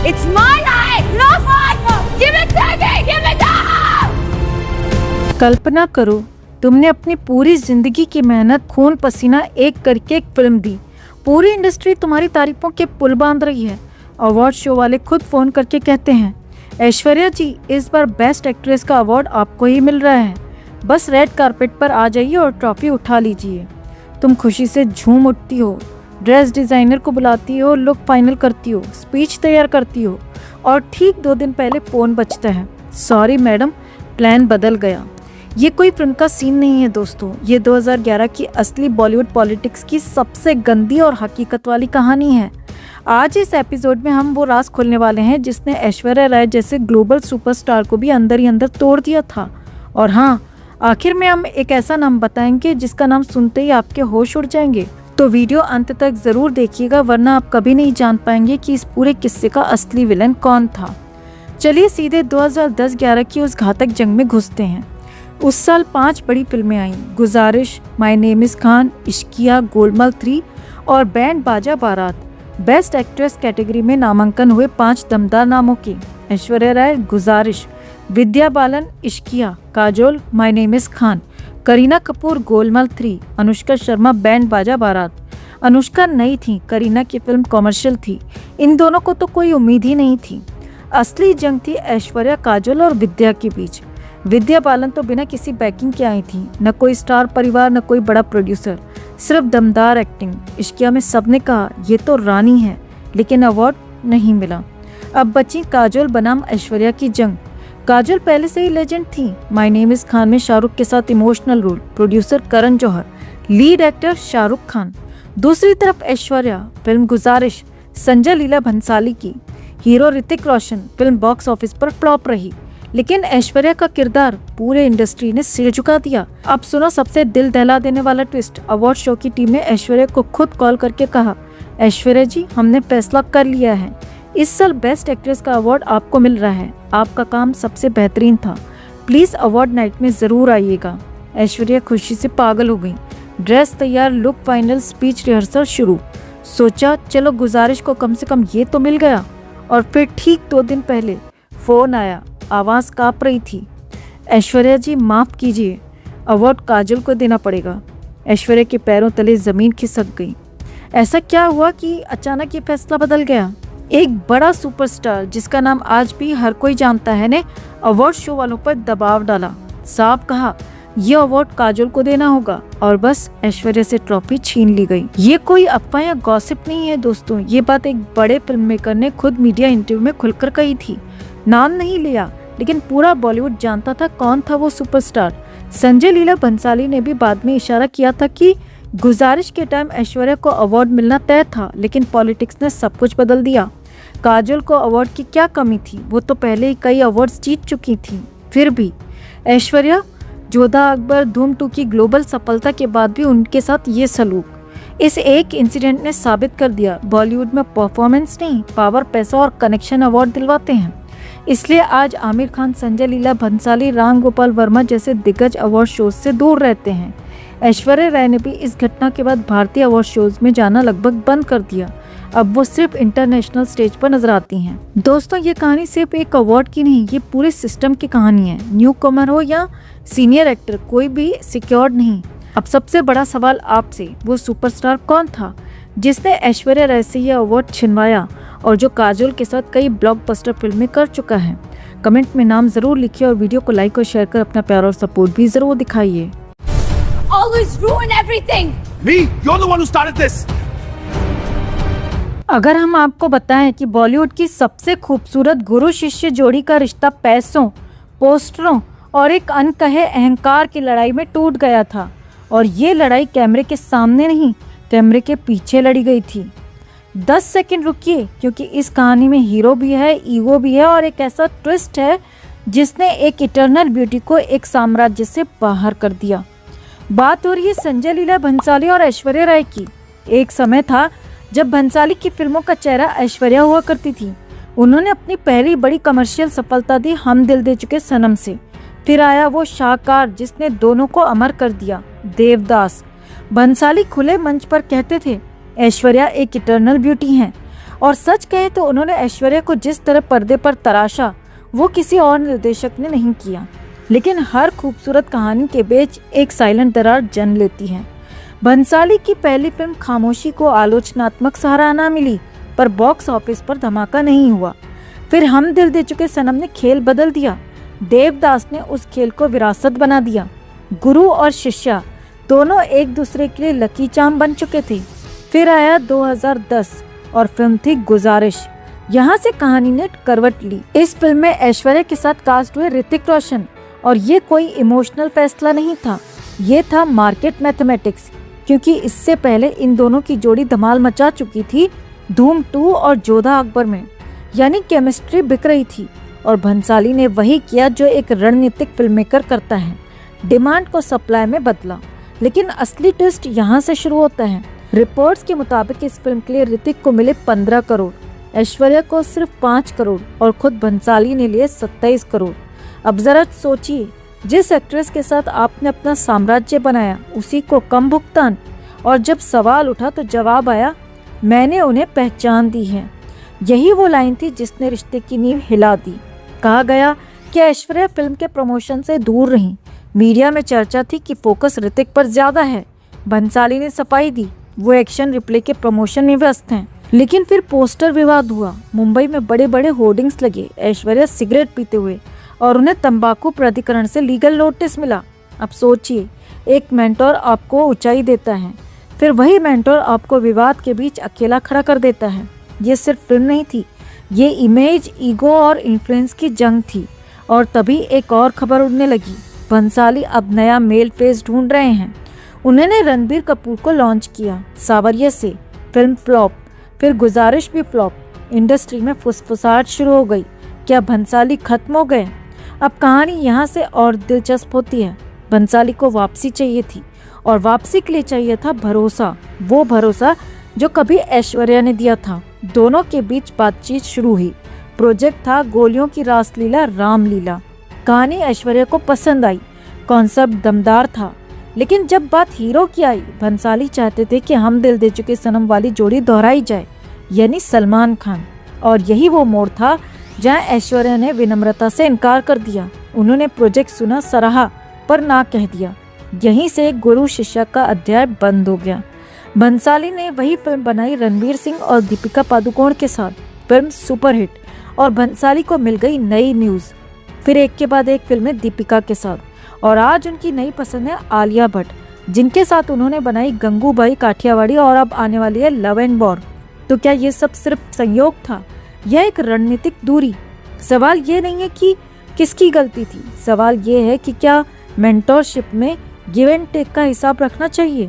It's my life, no fun. Give it to me, give it up. कल्पना करो, तुमने अपनी पूरी जिंदगी की मेहनत, खून पसीना एक करके एक फिल्म दी। पूरी इंडस्ट्री तुम्हारी तारीफों के पुल बांध रही है। अवार्ड शो वाले खुद फोन करके कहते हैं, ऐश्वर्या जी इस बार बेस्ट एक्ट्रेस का अवार्ड आपको ही मिल रहा है, बस रेड कारपेट पर आ जाइए और ट्रॉफी उठा लीजिए। तुम खुशी से झूम उठती हो, ड्रेस डिजाइनर को बुलाती हो, लुक फाइनल करती हो, स्पीच तैयार करती हो और ठीक 2 दिन पहले फोन बजता है, सॉरी मैडम प्लान बदल गया। ये कोई फिल्म का सीन नहीं है दोस्तों, ये 2011 की असली बॉलीवुड पॉलिटिक्स की सबसे गंदी और हकीकत वाली कहानी है। आज इस एपिसोड में हम वो राज खोलने वाले हैं जिसने ऐश्वर्या राय जैसे ग्लोबल सुपरस्टार को भी अंदर ही अंदर तोड़ दिया था। और हाँ, आखिर में हम एक ऐसा नाम बताएंगे जिसका नाम सुनते ही आपके होश उड़ जाएंगे। तो वीडियो अंत तक जरूर देखिएगा, वरना आप कभी नहीं जान पाएंगे कि इस पूरे किस्से का असली विलन कौन था। चलिए सीधे 2010-11 की उस घातक जंग में घुसते हैं। उस साल 5 बड़ी फिल्में आईं, गुजारिश, my name is Khan, Ishqiya, Golmaal 3 और बैंड बाजा बारात। बेस्ट एक्ट्रेस कैटेगरी में नामांकन हुए 5 दमदार नामों के, Aishwarya Rai Guzaarish, Vidya Balan Ishqiya, Kajol my name is Khan, Kareena Kapoor Golmaal 3, Anushka Sharma Band Baaja Baaraat. Anushka नई थी, करीना की फिल्म कॉमर्शियल थी, इन दोनों को तो कोई उम्मीद ही नहीं थी। असली जंग थी ऐश्वर्या, काजोल और विद्या के बीच। विद्या बालन तो बिना किसी बैकिंग के आई थी, न कोई स्टार परिवार न कोई बड़ा प्रोड्यूसर, सिर्फ दमदार एक्टिंग। इश्किया में सबने कहा ये तो रानी है, लेकिन अवार्ड नहीं मिला। अब बची काजोल बनाम ऐश्वर्या की जंग। काजोल पहले से ही लेजेंड थी, माय नेम इज खान में शाहरुख के साथ emotional role, producer Karan Johar, lead actor Shahrukh Khan. दूसरी तरफ ऐश्वर्या, फिल्म गुजारिश संजय लीला भंसाली की, hero Hrithik Roshan, film box office पर फ्लॉप रही, लेकिन ऐश्वर्या का किरदार पूरे इंडस्ट्री ने सिर झुका दिया। अब सुनो सबसे दिल दहला देने वाला ट्विस्ट। अवार्ड शो की टीम ने ऐश्वर्या को खुद कॉल करके कहा, ऐश्वर्या जी हमने फैसला कर लिया है, इस साल बेस्ट एक्ट्रेस का अवार्ड आपको मिल रहा है, आपका काम सबसे बेहतरीन था, प्लीज अवार्ड नाइट में जरूर आइएगा। ऐश्वर्या खुशी से पागल हो गई, ड्रेस तैयार, लुक फाइनल, स्पीच रिहर्सल शुरू। सोचा चलो गुजारिश को कम से कम ये तो मिल गया। और फिर ठीक 2 दिन पहले फोन आया, आवाज कांप रही थी, ऐश्वर्या जी माफ कीजिए, अवार्ड काजोल को देना पड़ेगा। ऐश्वर्या के पैरों तले जमीन खिसक गई। ऐसा क्या हुआ कि अचानक ये फैसला बदल गया? एक बड़ा सुपरस्टार जिसका नाम आज भी हर कोई जानता है ने अवार्ड शो वालों पर दबाव डाला, साफ कहा ये अवार्ड काजोल को देना होगा और बस ऐश्वर्या से ट्रॉफी छीन ली गई। ये कोई अफवाह या गॉसिप नहीं है दोस्तों, ये बात एक बड़े फिल्म मेकर ने खुद मीडिया इंटरव्यू में खुलकर कही थी। नाम नहीं लिया, लेकिन पूरा बॉलीवुड जानता था कौन था वो सुपरस्टार। संजय लीला भंसाली ने भी बाद में इशारा किया था कि गुजारिश के टाइम ऐश्वर्या को अवार्ड मिलना तय था, लेकिन पॉलिटिक्स ने सब कुछ बदल दिया। काजोल को अवार्ड की क्या कमी थी, वो तो पहले ही कई अवार्ड्स जीत चुकी थी। फिर भी ऐश्वर्या, जोधा अकबर, धूम 2 की ग्लोबल सफलता के बाद भी उनके साथ ये सलूक। इस एक इंसिडेंट ने साबित कर दिया बॉलीवुड में परफॉर्मेंस नहीं, पावर, पैसा और कनेक्शन अवार्ड दिलवाते हैं। इसलिए आज आमिर खान, संजय लीला भंसाली, राम गोपाल वर्मा जैसे दिग्गज अवार्ड शोज से दूर रहते हैं। ऐश्वर्या राय ने भी इस घटना के बाद भारतीय अवार्ड शोज में जाना लगभग बंद कर दिया। अब वो सिर्फ इंटरनेशनल स्टेज पर नजर आती हैं। दोस्तों ये कहानी सिर्फ एक अवार्ड की नहीं, ये पूरे सिस्टम की कहानी है। न्यू कमर हो या सीनियर एक्टर, कोई भी सिक्योर्ड नहीं। अब सबसे बड़ा सवाल आपसे, वो सुपरस्टार कौन था जिसने ऐश्वर्या राय से ये अवार्ड छिनवाया और जो काजोल के साथ कई ब्लॉकबस्टर फिल्में कर चुका है? कमेंट में नाम जरूर लिखिए और वीडियो को लाइक और शेयर कर अपना प्यार और सपोर्ट भी जरूर दिखाइए। Always ruin everything. Me? You're the one who started this. अगर हम आपको बताएं कि बॉलीवुड की सबसे खूबसूरत गुरु शिष्य जोड़ी का रिश्ता पैसों, पोस्टरों और एक अनकहे अहंकार की लड़ाई में टूट गया था, और ये लड़ाई कैमरे के सामने नहीं, कैमरे के पीछे लड़ी गई थी। 10 सेकंड रुकिए, क्योंकि इस कहानी में हीरो भी है, ईगो भी है और एक ऐसा ट्विस्ट है जिसने एक इटर्नल ब्यूटी को एक साम्राज्य से बाहर कर दिया। बात हो रही है संजय लीला भंसाली और ऐश्वर्या राय की। एक समय था जब भंसाली की फिल्मों का चेहरा ऐश्वर्या हुआ करती थी। उन्होंने अपनी पहली बड़ी कमर्शियल सफलता दी हम दिल दे चुके सनम से। फिर आया वो शाहकार जिसने दोनों को अमर कर दिया, देवदास। भंसाली खुले मंच पर कहते थे ऐश्वर्या एक इटर्नल ब्यूटी हैं। और सच कहें तो उन्होंने ऐश्वर्या को जिस तरह पर्दे पर तराशा वो किसी और निर्देशक ने नहीं किया। लेकिन हर खूबसूरत कहानी के बीच एक साइलेंट दरार जन्म लेती है। भंसाली की पहली फिल्म खामोशी को आलोचनात्मक सराहना मिली, पर बॉक्स ऑफिस पर धमाका नहीं हुआ। फिर हम दिल दे चुके सनम ने खेल बदल दिया। देवदास ने उस खेल को विरासत बना दिया। गुरु और शिष्या दोनों एक दूसरे के लिए लकी चार्म बन चुके थे। फिर आया 2010 और फिल्म थी गुजारिश। यहाँ से कहानी ने करवट ली। इस फिल्म में ऐश्वर्या के साथ कास्ट हुए ऋतिक रोशन, और ये कोई इमोशनल फैसला नहीं था, ये था मार्केट मैथमेटिक्स, क्योंकि इससे पहले इन दोनों की जोड़ी धमाल मचा चुकी थी धूम 2 और जोधा अकबर में, यानी केमिस्ट्री बिक रही थी। और भंसाली ने वही किया जो एक रणनीतिक फिल्ममेकर करता है, डिमांड को सप्लाई में बदला। लेकिन असली ट्विस्ट यहाँ से शुरू होता है। रिपोर्ट्स के मुताबिक इस फिल्म के लिए ऋतिक को मिले 15 करोड़, ऐश्वर्या को सिर्फ 5 करोड़ और खुद भंसाली ने लिए 27 करोड़। अब जरा सोचिए, जिस एक्ट्रेस के साथ आपने अपना साम्राज्य बनाया उसी को कम भुगतान, और जब सवाल उठा तो जवाब आया, मैंने उन्हें पहचान दी है। यही वो लाइन थी जिसने रिश्ते की नींव हिला दी। कहा गया कि ऐश्वर्या फिल्म के प्रमोशन से दूर रहीं। मीडिया में चर्चा थी कि फोकस ऋतिक पर ज्यादा है। भंसाली ने सफाई दी, वो एक्शन रिप्ले के प्रमोशन में व्यस्त हैं। लेकिन फिर पोस्टर विवाद हुआ, मुंबई में बड़े बड़े होर्डिंग्स लगे, ऐश्वर्या सिगरेट पीते हुए, और उन्हें तंबाकू प्राधिकरण से लीगल नोटिस मिला। अब सोचिए, एक मेंटोर आपको ऊंचाई देता है, फिर वही मेंटोर आपको विवाद के बीच अकेला खड़ा कर देता है। ये सिर्फ फिल्म नहीं थी, ये इमेज, ईगो और इन्फ्लुएंस की जंग थी। और तभी एक और खबर उड़ने लगी, भंसाली अब नया मेल फेस ढूंढ रहे हैं। उन्होंने रणबीर कपूर को लॉन्च किया सावरिया से, फिल्म फ्लॉप, फिर गुजारिश भी फ्लॉप। इंडस्ट्री में फुसफुसाहट शुरू हो गई, क्या भंसाली खत्म हो गए? अब कहानी यहाँ से और दिलचस्प होती है। भंसाली को वापसी चाहिए थी, और वापसी के लिए चाहिए था भरोसा, वो भरोसा जो कभी ऐश्वर्या ने दिया था। दोनों के बीच बातचीत शुरू हुई। प्रोजेक्ट था गोलियों की रासलीला रामलीला। कहानी ऐश्वर्या को पसंद आई, कॉन्सेप्ट दमदार था, लेकिन जब बात हीरो की आई, भंसाली चाहते थे कि हम दिल दे चुके सनम वाली जोड़ी दोहराई जाए, यानी सलमान खान। और यही वो मोड़ था जहां ऐश्वर्या ने विनम्रता से इनकार कर दिया। उन्होंने प्रोजेक्ट सुना, सराहा, पर ना कह दिया। यहीं से गुरु शिष्या का अध्याय बंद हो गया। भंसाली ने वही फिल्म बनाई रणवीर सिंह और दीपिका पादुकोण के साथ, फिल्म सुपरहिट, और भंसाली को मिल गई नई न्यूज़। फिर एक के बाद एक फिल्में दीपिका के साथ, और आज उनकी नई पसंद है आलिया भट्ट, जिनके साथ उन्होंने बनाई गंगूबाई काठियावाड़ी, और अब आने वाली है लव एंड वॉर। तो क्या ये सब सिर्फ संयोग था, यह एक रणनीतिक दूरी? सवाल ये नहीं है कि किसकी गलती थी, सवाल ये है कि क्या मेंटोरशिप में गिव एंड टेक का हिसाब रखना चाहिए।